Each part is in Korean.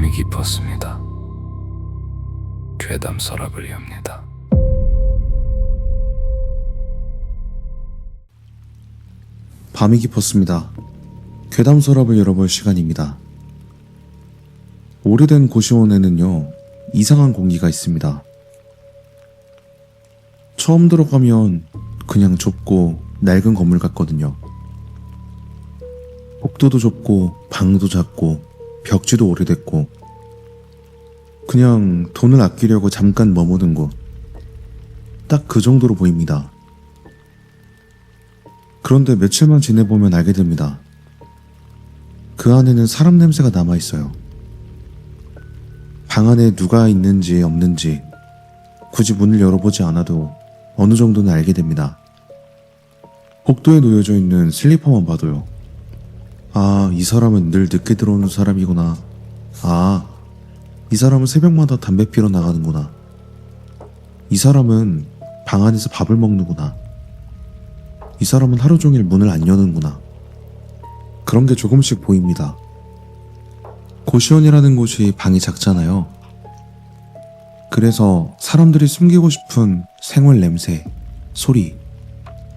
밤이 깊었습니다. 괴담 서랍을 엽니다. 밤이 깊었습니다. 괴담 서랍을 열어볼 시간입니다. 오래된 고시원에는요, 이상한 공기가 있습니다. 처음 들어가면 그냥 좁고 낡은 건물 같거든요. 복도도 좁고 방도 작고 벽지도 오래됐고 그냥 돈을 아끼려고 잠깐 머무는 곳, 딱 그 정도로 보입니다. 그런데 며칠만 지내보면 알게 됩니다. 그 안에는 사람 냄새가 남아있어요. 방 안에 누가 있는지 없는지 굳이 문을 열어보지 않아도 어느 정도는 알게 됩니다. 복도에 놓여져 있는 슬리퍼만 봐도요. 아, 이 사람은 늘 늦게 들어오는 사람이구나. 아, 이 사람은 새벽마다 담배 피러 나가는구나. 이 사람은 방 안에서 밥을 먹는구나. 이 사람은 하루 종일 문을 안 여는구나. 그런 게 조금씩 보입니다. 고시원이라는 곳이 방이 작잖아요. 그래서 사람들이 숨기고 싶은 생활 냄새, 소리,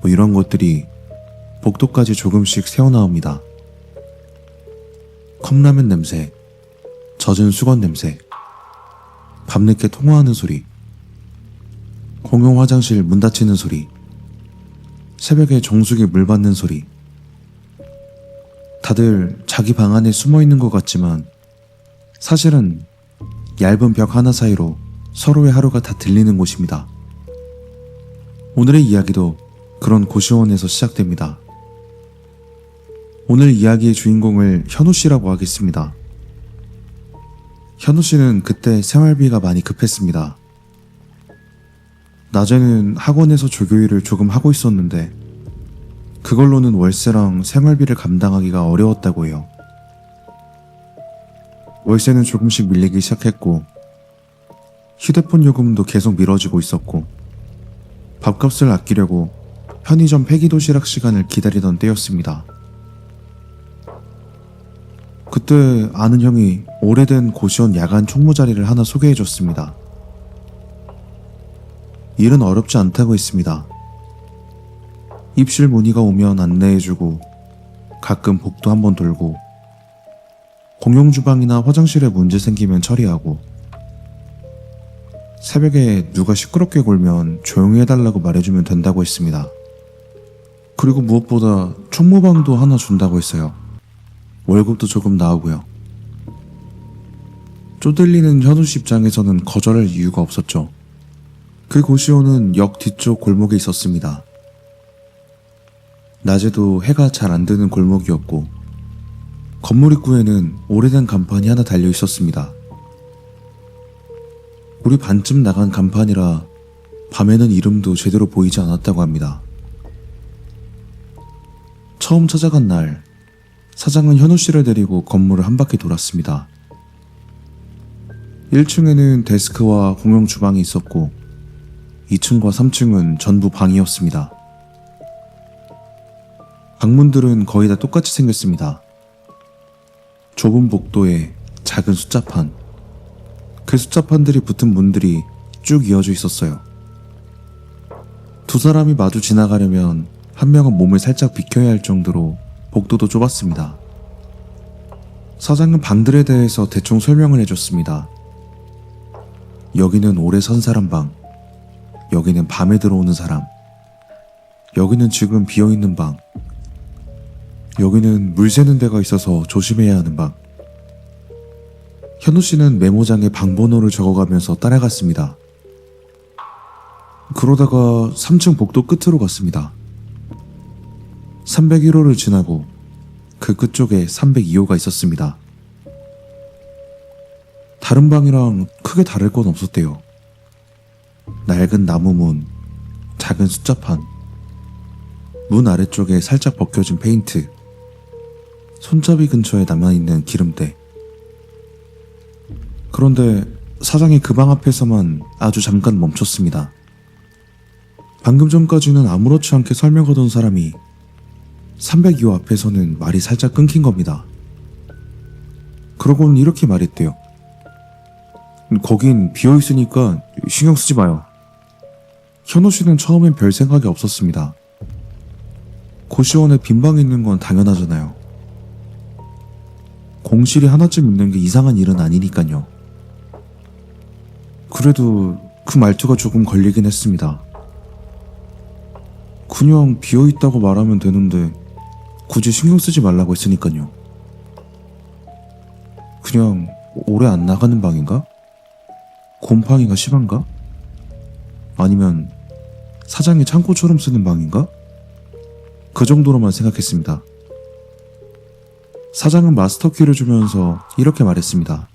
뭐 이런 것들이 복도까지 조금씩 새어나옵니다. 컵라면 냄새, 젖은 수건 냄새, 밤늦게 통화하는 소리, 공용 화장실 문 닫히는 소리, 새벽에 정수기 물 받는 소리. 다들 자기 방 안에 숨어 있는 것 같지만 사실은 얇은 벽 하나 사이로 서로의 하루가 다 들리는 곳입니다. 오늘의 이야기도 그런 고시원에서 시작됩니다. 오늘 이야기의 주인공을 현우 씨라고 하겠습니다. 현우 씨는 그때 생활비가 많이 급했습니다. 낮에는 학원에서 조교일을 조금 하고 있었는데 그걸로는 월세랑 생활비를 감당하기가 어려웠다고 해요. 월세는 조금씩 밀리기 시작했고 휴대폰 요금도 계속 미뤄지고 있었고 밥값을 아끼려고 편의점 폐기도시락 시간을 기다리던 때였습니다. 그때 아는 형이 오래된 고시원 야간 총무 자리를 하나 소개해줬습니다. 일은 어렵지 않다고 했습니다. 입실 문의가 오면 안내해주고 가끔 복도 한번 돌고 공용주방이나 화장실에 문제 생기면 처리하고 새벽에 누가 시끄럽게 굴면 조용히 해달라고 말해주면 된다고 했습니다. 그리고 무엇보다 총무방도 하나 준다고 했어요. 월급도 조금 나오고요. 쪼들리는 현우씨 입장에서는 거절할 이유가 없었죠. 그 고시원은 역 뒤쪽 골목에 있었습니다. 낮에도 해가 잘 안 드는 골목이었고 건물 입구에는 오래된 간판이 하나 달려 있었습니다. 우리 반쯤 나간 간판이라 밤에는 이름도 제대로 보이지 않았다고 합니다. 처음 찾아간 날, 사장은 현우 씨를 데리고 건물을 한 바퀴 돌았습니다. 1층에는 데스크와 공용 주방이 있었고 2층과 3층은 전부 방이었습니다. 방문들은 거의 다 똑같이 생겼습니다. 좁은 복도에 작은 숫자판, 그 숫자판들이 붙은 문들이 쭉 이어져 있었어요. 두 사람이 마주 지나가려면 한 명은 몸을 살짝 비켜야 할 정도로 복도도 좁았습니다. 사장은 방들에 대해서 대충 설명을 해줬습니다. 여기는 오래 선 사람 방, 여기는 밤에 들어오는 사람, 여기는 지금 비어있는 방, 여기는 물 새는 데가 있어서 조심해야 하는 방. 현우 씨는 메모장에 방 번호를 적어가면서 따라갔습니다. 그러다가 3층 복도 끝으로 갔습니다. 301호를 지나고 그 끝쪽에 302호가 있었습니다. 다른 방이랑 크게 다를 건 없었대요. 낡은 나무문, 작은 숫자판, 문 아래쪽에 살짝 벗겨진 페인트, 손잡이 근처에 남아있는 기름때. 그런데 사장이 그 방 앞에서만 아주 잠깐 멈췄습니다. 방금 전까지는 아무렇지 않게 설명하던 사람이 302호 앞에서는 말이 살짝 끊긴 겁니다. 그러고는 이렇게 말했대요. 거긴 비어있으니까 신경 쓰지 마요. 현우 씨는 처음엔 별 생각이 없었습니다. 고시원에 빈 방이 있는 건 당연하잖아요. 공실이 하나쯤 있는 게 이상한 일은 아니니까요. 그래도 그 말투가 조금 걸리긴 했습니다. 그냥 비어있다고 말하면 되는데 굳이 신경 쓰지 말라고 했으니까요. 그냥 오래 안 나가는 방인가? 곰팡이가 심한가? 아니면 사장이 창고처럼 쓰는 방인가? 그 정도로만 생각했습니다. 사장은 마스터키를 주면서 이렇게 말했습니다.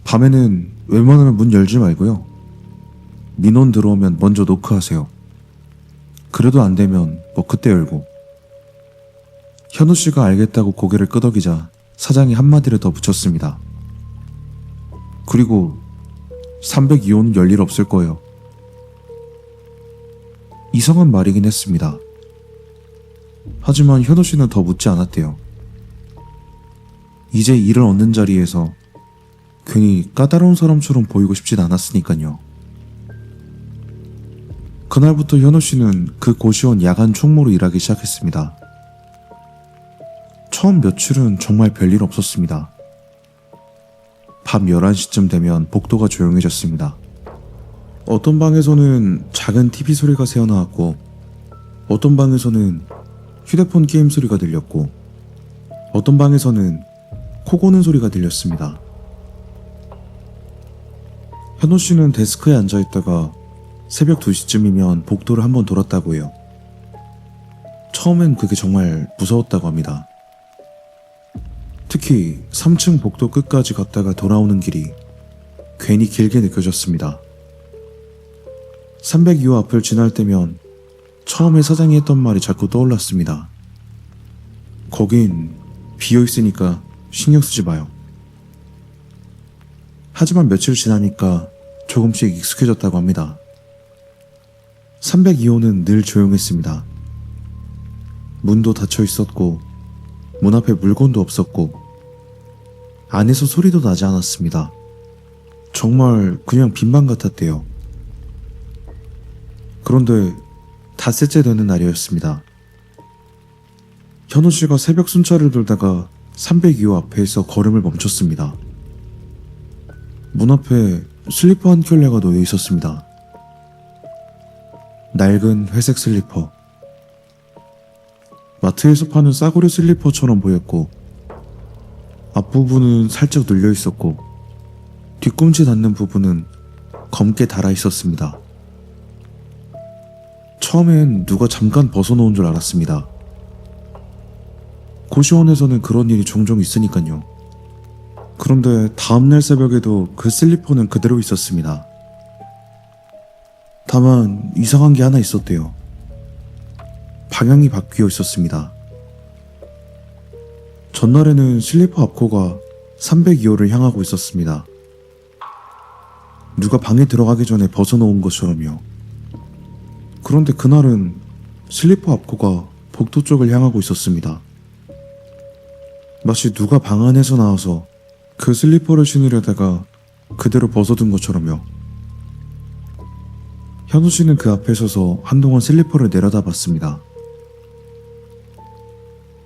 밤에는 웬만하면 문 열지 말고요. 민원 들어오면 먼저 노크하세요. 그래도 안 되면 뭐 그때 열고. 현우 씨가 알겠다고 고개를 끄덕이자 사장이 한마디를 더 붙였습니다. 그리고 302호는 열일 없을 거예요. 이상한 말이긴 했습니다. 하지만 현우 씨는 더 묻지 않았대요. 이제 일을 얻는 자리에서 괜히 까다로운 사람처럼 보이고 싶진 않았으니까요. 그날부터 현우 씨는 그 고시원 야간 총무로 일하기 시작했습니다. 처음 며칠은 정말 별일 없었습니다. 밤 11시쯤 되면 복도가 조용해졌습니다. 어떤 방에서는 작은 TV 소리가 새어나왔고, 어떤 방에서는 휴대폰 게임 소리가 들렸고, 어떤 방에서는 코 고는 소리가 들렸습니다. 현우 씨는 데스크에 앉아있다가 새벽 2시쯤이면 복도를 한번 돌았다고 해요. 처음엔 그게 정말 무서웠다고 합니다. 특히 3층 복도 끝까지 갔다가 돌아오는 길이 괜히 길게 느껴졌습니다. 302호 앞을 지날 때면 처음에 사장이 했던 말이 자꾸 떠올랐습니다. 거긴 비어있으니까 신경 쓰지 마요. 하지만 며칠 지나니까 조금씩 익숙해졌다고 합니다. 302호는 늘 조용했습니다. 문도 닫혀 있었고, 문 앞에 물건도 없었고, 안에서 소리도 나지 않았습니다. 정말 그냥 빈방 같았대요. 그런데 닷새째 되는 날이었습니다. 현우 씨가 새벽 순찰을 돌다가 302호 앞에서 걸음을 멈췄습니다. 문 앞에 슬리퍼 한 켤레가 놓여 있었습니다. 낡은 회색 슬리퍼. 마트에서 파는 싸구려 슬리퍼처럼 보였고, 앞부분은 살짝 눌려 있었고, 뒤꿈치 닿는 부분은 검게 닳아 있었습니다. 처음엔 누가 잠깐 벗어놓은 줄 알았습니다. 고시원에서는 그런 일이 종종 있으니까요. 그런데 다음날 새벽에도 그 슬리퍼는 그대로 있었습니다. 다만 이상한 게 하나 있었대요. 방향이 바뀌어 있었습니다. 전날에는 슬리퍼 앞코가 302호를 향하고 있었습니다. 누가 방에 들어가기 전에 벗어놓은 것처럼요. 그런데 그날은 슬리퍼 앞코가 복도 쪽을 향하고 있었습니다. 마치 누가 방 안에서 나와서 그 슬리퍼를 신으려다가 그대로 벗어둔 것처럼요. 현우 씨는 그 앞에 서서 한동안 슬리퍼를 내려다봤습니다.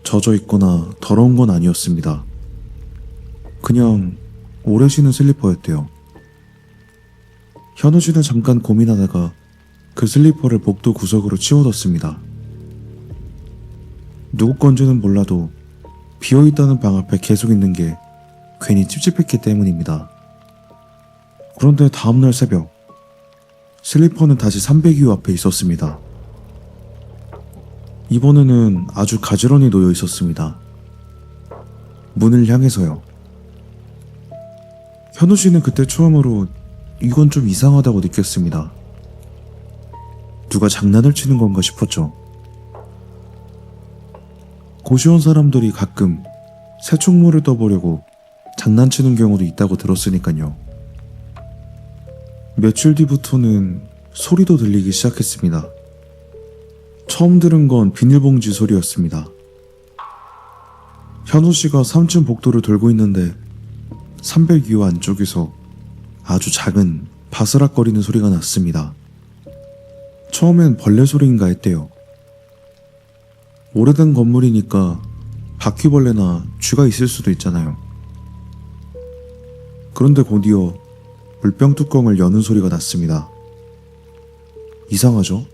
젖어 있거나 더러운 건 아니었습니다. 그냥 오래 신은 슬리퍼였대요. 현우 씨는 잠깐 고민하다가 그 슬리퍼를 복도 구석으로 치워뒀습니다. 누구 건지는 몰라도 비어있다는 방 앞에 계속 있는 게 괜히 찝찝했기 때문입니다. 그런데 다음날 새벽, 슬리퍼는 다시 302호 앞에 있었습니다. 이번에는 아주 가지런히 놓여 있었습니다. 문을 향해서요. 현우 씨는 그때 처음으로 이건 좀 이상하다고 느꼈습니다. 누가 장난을 치는 건가 싶었죠. 고시원 사람들이 가끔 새총물을 떠보려고 장난치는 경우도 있다고 들었으니까요. 며칠 뒤부터는 소리도 들리기 시작했습니다. 처음 들은 건 비닐봉지 소리였습니다. 현우 씨가 3층 복도를 돌고 있는데 302호 안쪽에서 아주 작은 바스락거리는 소리가 났습니다. 처음엔 벌레 소리인가 했대요. 오래된 건물이니까 바퀴벌레나 쥐가 있을 수도 있잖아요. 그런데 곧이어 물병 뚜껑을 여는 소리가 났습니다. 이상하죠?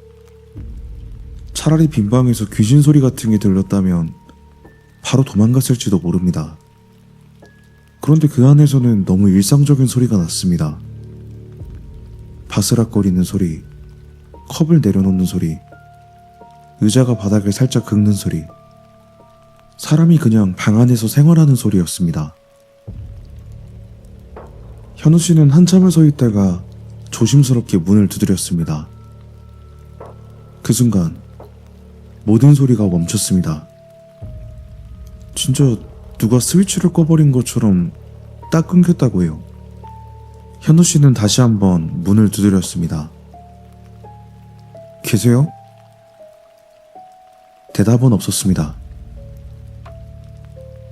차라리 빈방에서 귀신 소리 같은 게 들렸다면 바로 도망갔을지도 모릅니다. 그런데 그 안에서는 너무 일상적인 소리가 났습니다. 바스락거리는 소리, 컵을 내려놓는 소리, 의자가 바닥을 살짝 긁는 소리, 사람이 그냥 방 안에서 생활하는 소리였습니다. 현우 씨는 한참을 서 있다가 조심스럽게 문을 두드렸습니다. 그 순간 모든 소리가 멈췄습니다. 진짜 누가 스위치를 꺼버린 것처럼 딱 끊겼다고 해요. 현우 씨는 다시 한번 문을 두드렸습니다. 계세요? 대답은 없었습니다.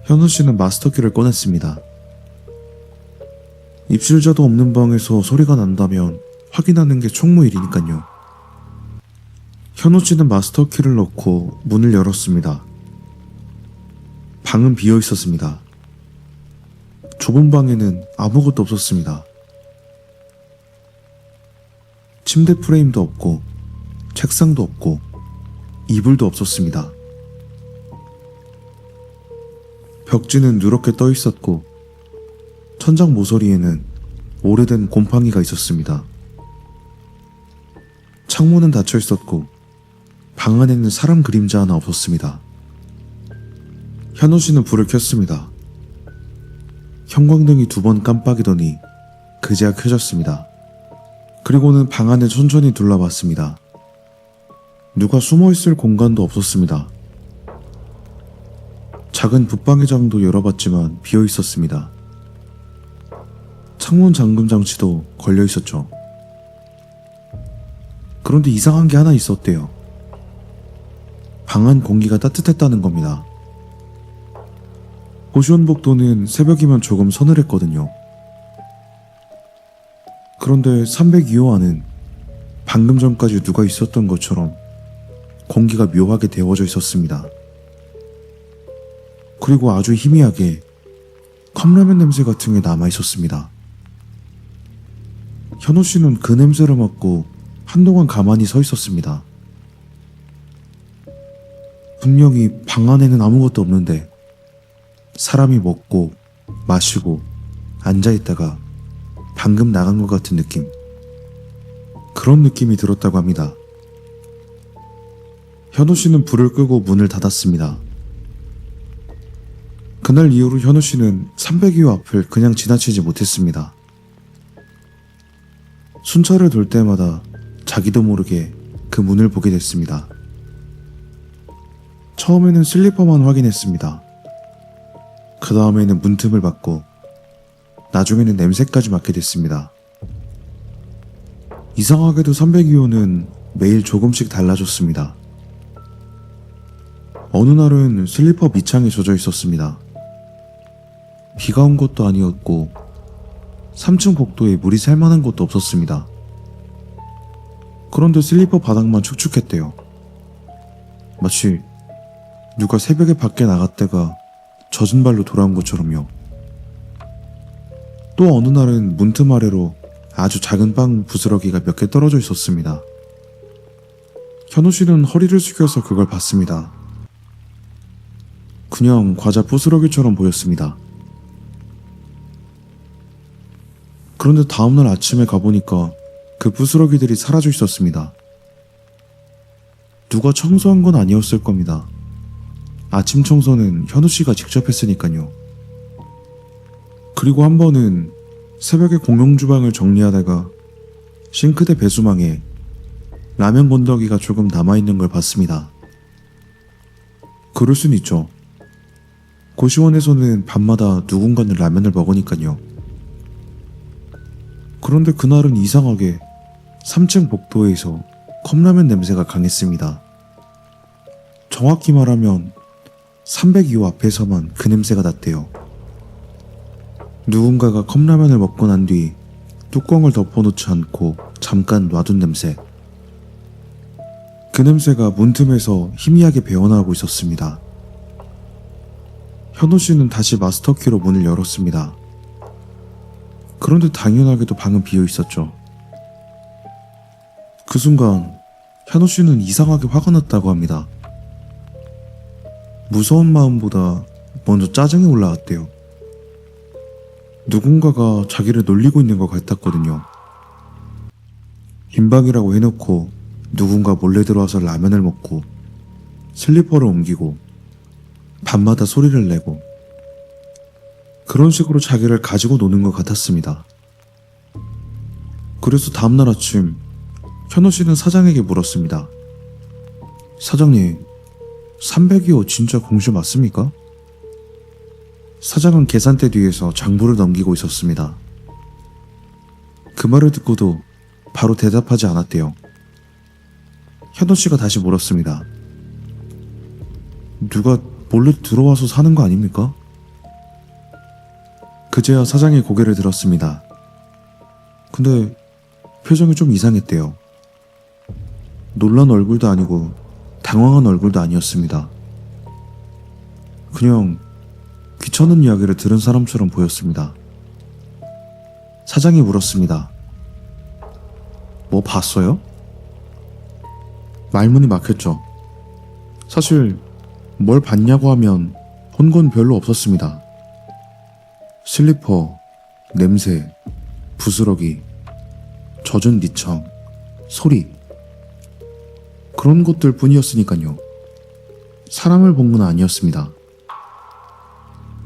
현우 씨는 마스터키를 꺼냈습니다. 입실자도 없는 방에서 소리가 난다면 확인하는 게 총무일이니까요. 현우 씨는 마스터키를 넣고 문을 열었습니다. 방은 비어 있었습니다. 좁은 방에는 아무것도 없었습니다. 침대 프레임도 없고 책상도 없고 이불도 없었습니다. 벽지는 누렇게 떠 있었고 천장 모서리에는 오래된 곰팡이가 있었습니다. 창문은 닫혀 있었고 방 안에는 사람 그림자 하나 없었습니다. 현우 씨는 불을 켰습니다. 형광등이 2번 깜빡이더니 그제야 켜졌습니다. 그리고는 방 안을 천천히 둘러봤습니다. 누가 숨어있을 공간도 없었습니다. 작은 붙박이장도 열어봤지만 비어 있었습니다. 창문 잠금 장치도 걸려 있었죠. 그런데 이상한 게 하나 있었대요. 방 안 공기가 따뜻했다는 겁니다. 고시원복도는 새벽이면 조금 서늘했거든요. 그런데 302호 안은 방금 전까지 누가 있었던 것처럼 공기가 묘하게 데워져 있었습니다. 그리고 아주 희미하게 컵라면 냄새 같은 게 남아 있었습니다. 현우 씨는 그 냄새를 맡고 한동안 가만히 서 있었습니다. 분명히 방 안에는 아무것도 없는데 사람이 먹고 마시고 앉아있다가 방금 나간 것 같은 느낌, 그런 느낌이 들었다고 합니다. 현우 씨는 불을 끄고 문을 닫았습니다. 그날 이후로 현우 씨는 302호 앞을 그냥 지나치지 못했습니다. 순찰을 돌 때마다 자기도 모르게 그 문을 보게 됐습니다. 처음에는 슬리퍼만 확인했습니다. 그 다음에는 문틈을 봤고 나중에는 냄새까지 맡게 됐습니다. 이상하게도 302호는 매일 조금씩 달라졌습니다. 어느 날은 슬리퍼 밑창이 젖어 있었습니다. 비가 온 것도 아니었고 3층 복도에 물이 샐만한 곳도 없었습니다. 그런데 슬리퍼 바닥만 축축했대요. 마치 누가 새벽에 밖에 나갔다가 젖은 발로 돌아온 것처럼요. 또 어느 날은 문틈 아래로 아주 작은 빵 부스러기가 몇 개 떨어져 있었습니다. 현우 씨는 허리를 숙여서 그걸 봤습니다. 그냥 과자 부스러기처럼 보였습니다. 그런데 다음날 아침에 가보니까 그 부스러기들이 사라져 있었습니다. 누가 청소한 건 아니었을 겁니다. 아침 청소는 현우 씨가 직접 했으니까요. 그리고 한 번은 새벽에 공용 주방을 정리하다가 싱크대 배수망에 라면 건더기가 조금 남아있는 걸 봤습니다. 그럴 순 있죠. 고시원에서는 밤마다 누군가는 라면을 먹으니까요. 그런데 그날은 이상하게 3층 복도에서 컵라면 냄새가 강했습니다. 정확히 말하면 302호 앞에서만 그 냄새가 났대요. 누군가가 컵라면을 먹고 난 뒤 뚜껑을 덮어놓지 않고 잠깐 놔둔 냄새. 그 냄새가 문틈에서 희미하게 배어나오고 있었습니다. 현우 씨는 다시 마스터키로 문을 열었습니다. 그런데 당연하게도 방은 비어 있었죠. 그 순간 현우 씨는 이상하게 화가 났다고 합니다. 무서운 마음보다 먼저 짜증이 올라왔대요. 누군가가 자기를 놀리고 있는 것 같았거든요. 빈 방이라고 해놓고 누군가 몰래 들어와서 라면을 먹고 슬리퍼를 옮기고 밤마다 소리를 내고 그런 식으로 자기를 가지고 노는 것 같았습니다. 그래서 다음날 아침 현우 씨는 사장에게 물었습니다. 사장님, 300여 진짜 공시 맞습니까? 사장은 계산대 뒤에서 장부를 넘기고 있었습니다. 그 말을 듣고도 바로 대답하지 않았대요. 현우 씨가 다시 물었습니다. 누가 몰래 들어와서 사는 거 아닙니까? 그제야 사장이 고개를 들었습니다. 근데 표정이 좀 이상했대요. 놀란 얼굴도 아니고 당황한 얼굴도 아니었습니다. 그냥 귀찮은 이야기를 들은 사람처럼 보였습니다. 사장이 물었습니다. 뭐 봤어요? 말문이 막혔죠. 사실 뭘 봤냐고 하면 본 건 별로 없었습니다. 슬리퍼, 냄새, 부스러기, 젖은 니청, 소리, 그런 것들 뿐이었으니까요. 사람을 본 건 아니었습니다.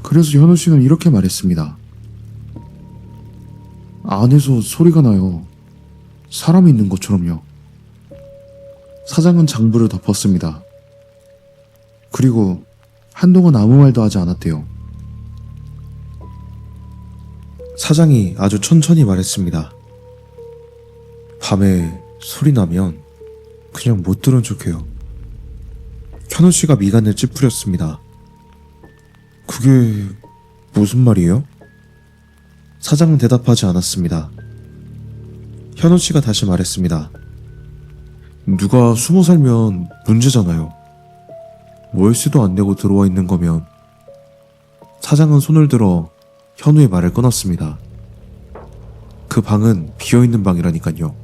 그래서 현우 씨는 이렇게 말했습니다. 안에서 소리가 나요. 사람이 있는 것처럼요. 사장은 장부를 덮었습니다. 그리고 한동안 아무 말도 하지 않았대요. 사장이 아주 천천히 말했습니다. 밤에 소리 나면 그냥 못 들은 척해요. 현우 씨가 미간을 찌푸렸습니다. 그게 무슨 말이에요? 사장은 대답하지 않았습니다. 현우 씨가 다시 말했습니다. 누가 숨어 살면 문제잖아요. 월세도 안 내고 들어와 있는 거면. 사장은 손을 들어 현우의 말을 끊었습니다. 그 방은 비어있는 방이라니까요.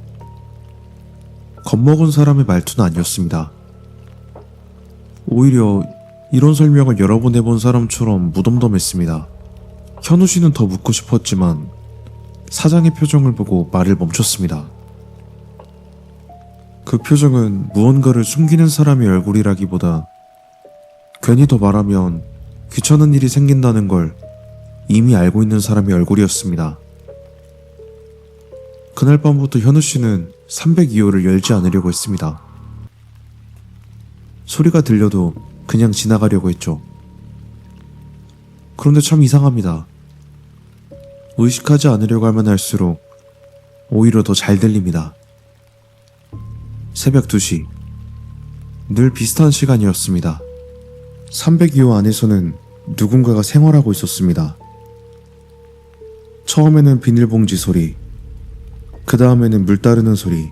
겁먹은 사람의 말투는 아니었습니다. 오히려 이런 설명을 여러 번 해본 사람처럼 무덤덤했습니다. 현우 씨는 더 묻고 싶었지만 사장의 표정을 보고 말을 멈췄습니다. 그 표정은 무언가를 숨기는 사람의 얼굴이라기보다 괜히 더 말하면 귀찮은 일이 생긴다는 걸 이미 알고 있는 사람의 얼굴이었습니다. 그날 밤부터 현우 씨는 302호를 열지 않으려고 했습니다. 소리가 들려도 그냥 지나가려고 했죠. 그런데 참 이상합니다. 의식하지 않으려고 하면 할수록 오히려 더 잘 들립니다. 새벽 2시. 늘 비슷한 시간이었습니다. 302호 안에서는 누군가가 생활하고 있었습니다. 처음에는 비닐봉지 소리, 그 다음에는 물 따르는 소리,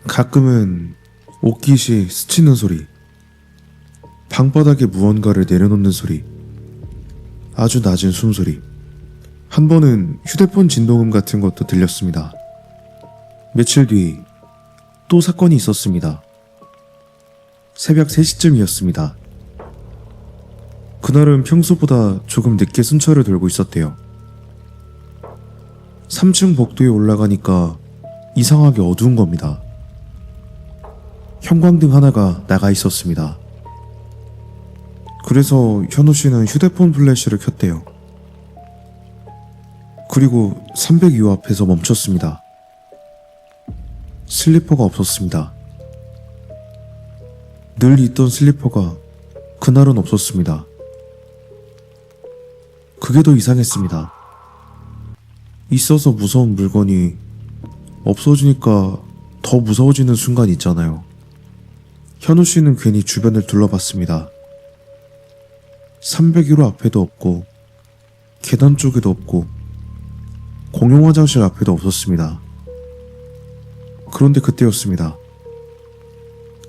가끔은 옷깃이 스치는 소리, 방바닥에 무언가를 내려놓는 소리, 아주 낮은 숨소리, 한 번은 휴대폰 진동음 같은 것도 들렸습니다. 며칠 뒤 또 사건이 있었습니다. 새벽 3시쯤이었습니다. 그날은 평소보다 조금 늦게 순찰을 돌고 있었대요. 3층 복도에 올라가니까 이상하게 어두운 겁니다. 형광등 하나가 나가 있었습니다. 그래서 현우 씨는 휴대폰 플래시를 켰대요. 그리고 302호 앞에서 멈췄습니다. 슬리퍼가 없었습니다. 늘 있던 슬리퍼가 그날은 없었습니다. 그게 더 이상했습니다. 있어서 무서운 물건이 없어지니까 더 무서워지는 순간 있잖아요. 현우 씨는 괜히 주변을 둘러봤습니다. 301호 앞에도 없고 계단 쪽에도 없고 공용 화장실 앞에도 없었습니다. 그런데 그때였습니다.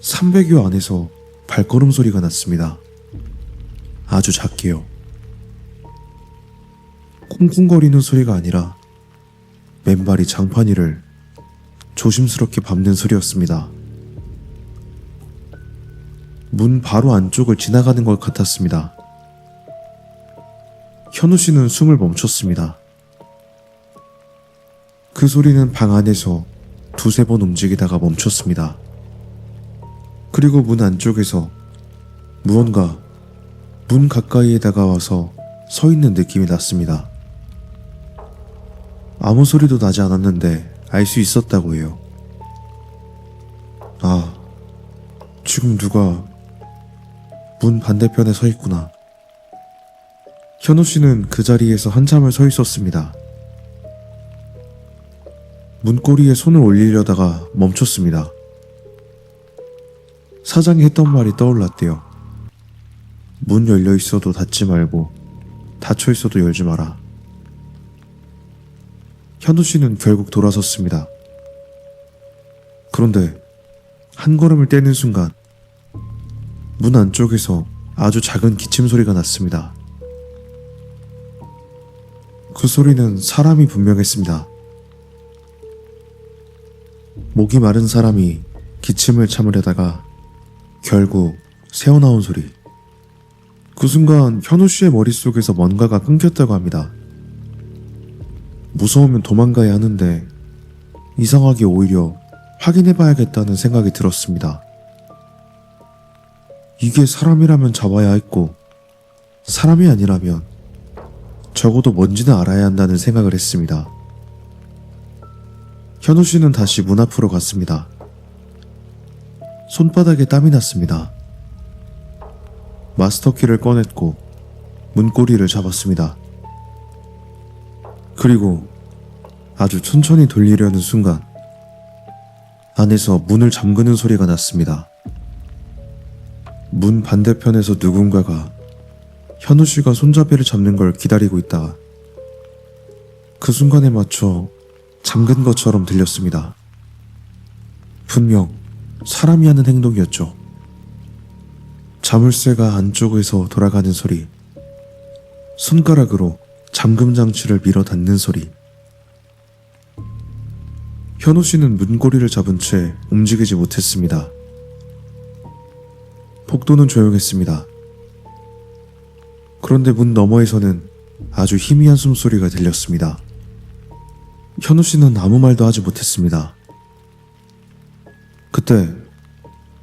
300여 안에서 발걸음 소리가 났습니다. 아주 작게요. 쿵쿵거리는 소리가 아니라 맨발이 장판 위를 조심스럽게 밟는 소리였습니다. 문 바로 안쪽을 지나가는 것 같았습니다. 현우 씨는 숨을 멈췄습니다. 그 소리는 방 안에서 두세 번 움직이다가 멈췄습니다. 그리고 문 안쪽에서 무언가 문 가까이에 다가와서 서 있는 느낌이 났습니다. 아무 소리도 나지 않았는데 알 수 있었다고 해요. 아, 지금 누가 문 반대편에 서 있구나. 현우 씨는 그 자리에서 한참을 서 있었습니다. 문고리에 손을 올리려다가 멈췄습니다. 사장이 했던 말이 떠올랐대요. 문 열려 있어도 닫지 말고 닫혀 있어도 열지 마라. 현우 씨는 결국 돌아섰습니다. 그런데 한 걸음을 떼는 순간 문 안쪽에서 아주 작은 기침 소리가 났습니다. 그 소리는 사람이 분명했습니다. 목이 마른 사람이 기침을 참으려다가 결국 새어나온 소리. 그 순간 현우 씨의 머릿속에서 뭔가가 끊겼다고 합니다. 무서우면 도망가야 하는데 이상하게 오히려 확인해봐야겠다는 생각이 들었습니다. 이게 사람이라면 잡아야 했고 사람이 아니라면 적어도 뭔지는 알아야 한다는 생각을 했습니다. 현우 씨는 다시 문 앞으로 갔습니다. 손바닥에 땀이 났습니다. 마스터키를 꺼냈고 문고리를 잡았습니다. 그리고 아주 천천히 돌리려는 순간 안에서 문을 잠그는 소리가 났습니다. 문 반대편에서 누군가가 현우 씨가 손잡이를 잡는 걸 기다리고 있다가 그 순간에 맞춰 잠근 것처럼 들렸습니다. 분명 사람이 하는 행동이었죠. 자물쇠가 안쪽에서 돌아가는 소리, 손가락으로 잠금 장치를 밀어 닫는 소리. 현우 씨는 문고리를 잡은 채 움직이지 못했습니다. 복도는 조용했습니다. 그런데 문 너머에서는 아주 희미한 숨소리가 들렸습니다. 현우 씨는 아무 말도 하지 못했습니다. 그때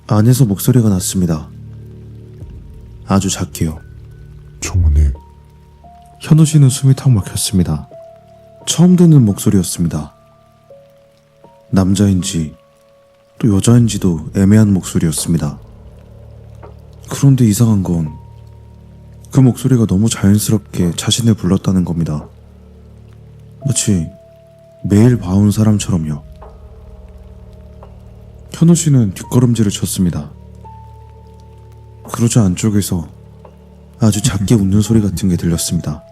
안에서 목소리가 났습니다. 아주 작게요. 정훈이, 현우 씨는 숨이 탁 막혔습니다. 처음 듣는 목소리였습니다. 남자인지 또 여자인지도 애매한 목소리였습니다. 그런데 이상한 건 그 목소리가 너무 자연스럽게 자신을 불렀다는 겁니다. 마치 매일 봐온 사람처럼요. 현우 씨는 뒷걸음질을 쳤습니다. 그러자 안쪽에서 아주 작게 웃는 소리 같은 게 들렸습니다.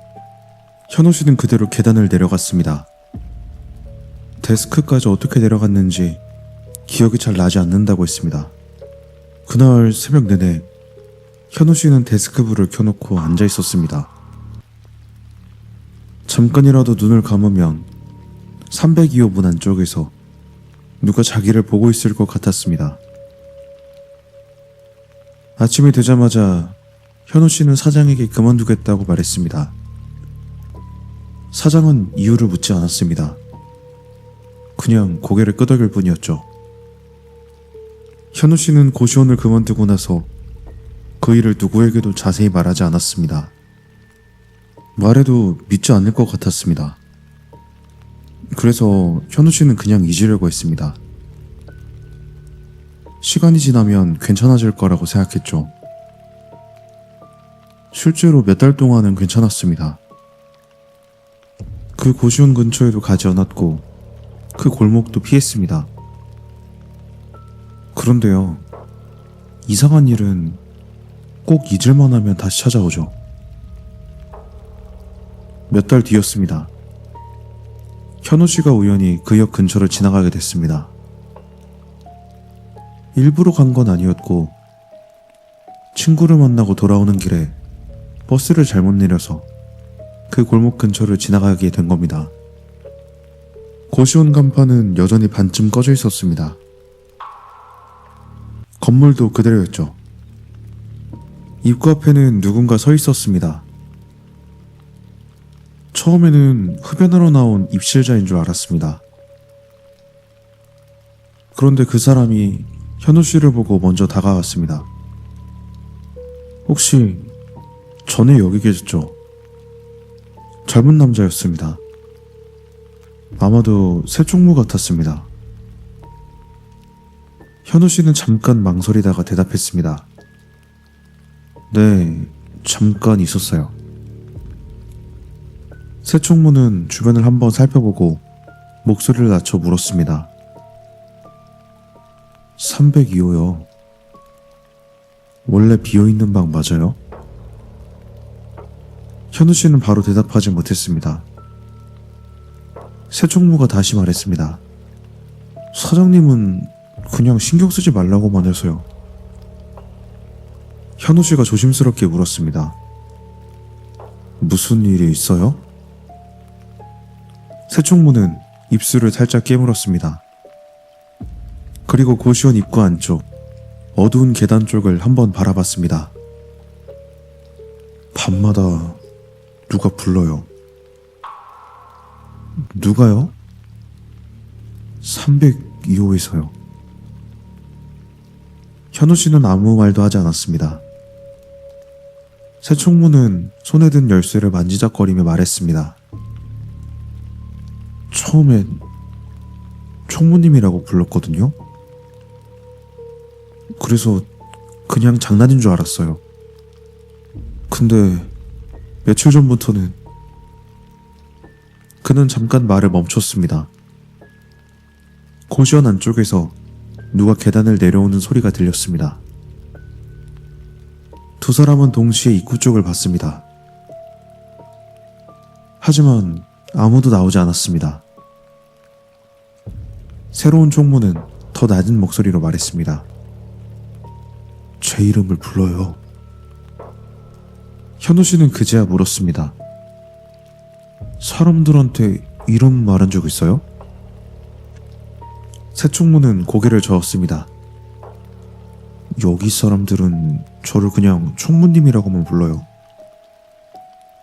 현우 씨는 그대로 계단을 내려갔습니다. 데스크까지 어떻게 내려갔는지 기억이 잘 나지 않는다고 했습니다. 그날 새벽 내내 현우 씨는 데스크불을 켜놓고 앉아 있었습니다. 잠깐이라도 눈을 감으면 302호 문 안쪽에서 누가 자기를 보고 있을 것 같았습니다. 아침이 되자마자 현우 씨는 사장에게 그만두겠다고 말했습니다. 사장은 이유를 묻지 않았습니다. 그냥 고개를 끄덕일 뿐이었죠. 현우 씨는 고시원을 그만두고 나서 그 일을 누구에게도 자세히 말하지 않았습니다. 말해도 믿지 않을 것 같았습니다. 그래서 현우 씨는 그냥 잊으려고 했습니다. 시간이 지나면 괜찮아질 거라고 생각했죠. 실제로 몇 달 동안은 괜찮았습니다. 그 고시원 근처에도 가지 않았고 그 골목도 피했습니다. 그런데요, 이상한 일은 꼭 잊을만 하면 다시 찾아오죠. 몇 달 뒤였습니다. 현우 씨가 우연히 그 역 근처를 지나가게 됐습니다. 일부러 간 건 아니었고 친구를 만나고 돌아오는 길에 버스를 잘못 내려서 그 골목 근처를 지나가게 된 겁니다. 고시원 간판은 여전히 반쯤 꺼져 있었습니다. 건물도 그대로였죠. 입구 앞에는 누군가 서 있었습니다. 처음에는 흡연하러 나온 입실자인 줄 알았습니다. 그런데 그 사람이 현우 씨를 보고 먼저 다가왔습니다. 혹시 전에 여기 계셨죠? 젊은 남자였습니다. 아마도 새총무 같았습니다. 현우 씨는 잠깐 망설이다가 대답했습니다. 네, 잠깐 있었어요. 새총무는 주변을 한번 살펴보고 목소리를 낮춰 물었습니다. 302호요. 원래 비어있는 방 맞아요? 현우 씨는 바로 대답하지 못했습니다. 새총무가 다시 말했습니다. 사장님은 그냥 신경 쓰지 말라고만 해서요. 현우 씨가 조심스럽게 물었습니다. 무슨 일이 있어요? 새총무는 입술을 살짝 깨물었습니다. 그리고 고시원 입구 안쪽 어두운 계단 쪽을 한번 바라봤습니다. 밤마다 누가 불러요. 누가요? 302호에서요. 현우 씨는 아무 말도 하지 않았습니다. 새총무는 손에 든 열쇠를 만지작거리며 말했습니다. 처음엔 총무님이라고 불렀거든요. 그래서 그냥 장난인 줄 알았어요. 근데 며칠 전부터는 그는 잠깐 말을 멈췄습니다. 고시원 안쪽에서 누가 계단을 내려오는 소리가 들렸습니다. 두 사람은 동시에 입구 쪽을 봤습니다. 하지만 아무도 나오지 않았습니다. 새로운 총무는 더 낮은 목소리로 말했습니다. 제 이름을 불러요. 현우 씨는 그제야 물었습니다. 사람들한테 이름 말한 적 있어요? 새 총무는 고개를 저었습니다. 여기 사람들은 저를 그냥 총무님이라고만 불러요.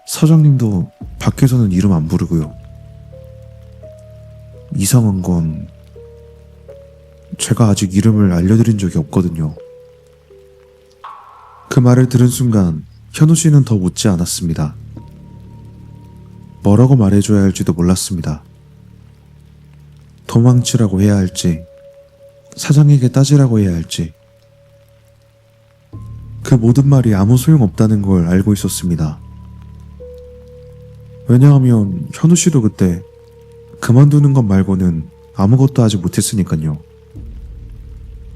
사장님도 밖에서는 이름 안 부르고요. 이상한 건 제가 아직 이름을 알려드린 적이 없거든요. 그 말을 들은 순간 현우 씨는 더 묻지 않았습니다. 뭐라고 말해줘야 할지도 몰랐습니다. 도망치라고 해야 할지, 사장에게 따지라고 해야 할지. 그 모든 말이 아무 소용없다는 걸 알고 있었습니다. 왜냐하면 현우 씨도 그때 그만두는 것 말고는 아무것도 하지 못했으니까요.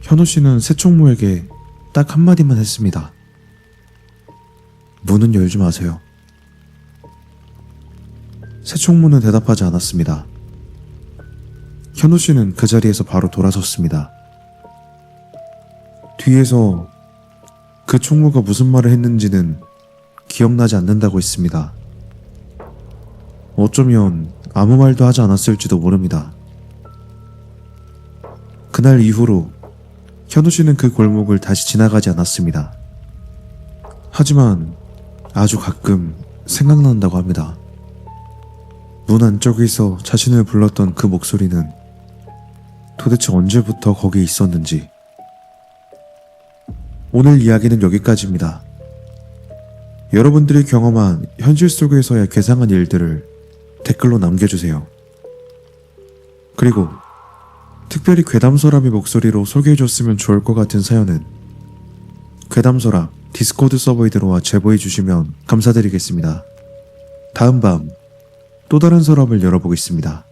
현우 씨는 새 총무에게 딱 한마디만 했습니다. 문은 열지 마세요. 새 총무는 대답하지 않았습니다. 현우 씨는 그 자리에서 바로 돌아섰습니다. 뒤에서 그 총무가 무슨 말을 했는지는 기억나지 않는다고 했습니다. 어쩌면 아무 말도 하지 않았을지도 모릅니다. 그날 이후로 현우 씨는 그 골목을 다시 지나가지 않았습니다. 하지만 아주 가끔 생각난다고 합니다. 문 안쪽에서 자신을 불렀던 그 목소리는 도대체 언제부터 거기에 있었는지. 오늘 이야기는 여기까지입니다. 여러분들이 경험한 현실 속에서의 괴상한 일들을 댓글로 남겨주세요. 그리고 특별히 괴담서랍의 목소리로 소개해줬으면 좋을 것 같은 사연은 괴담서랍 디스코드 서버에 들어와 제보해주시면 감사드리겠습니다. 다음 밤 또 다른 서랍을 열어보겠습니다.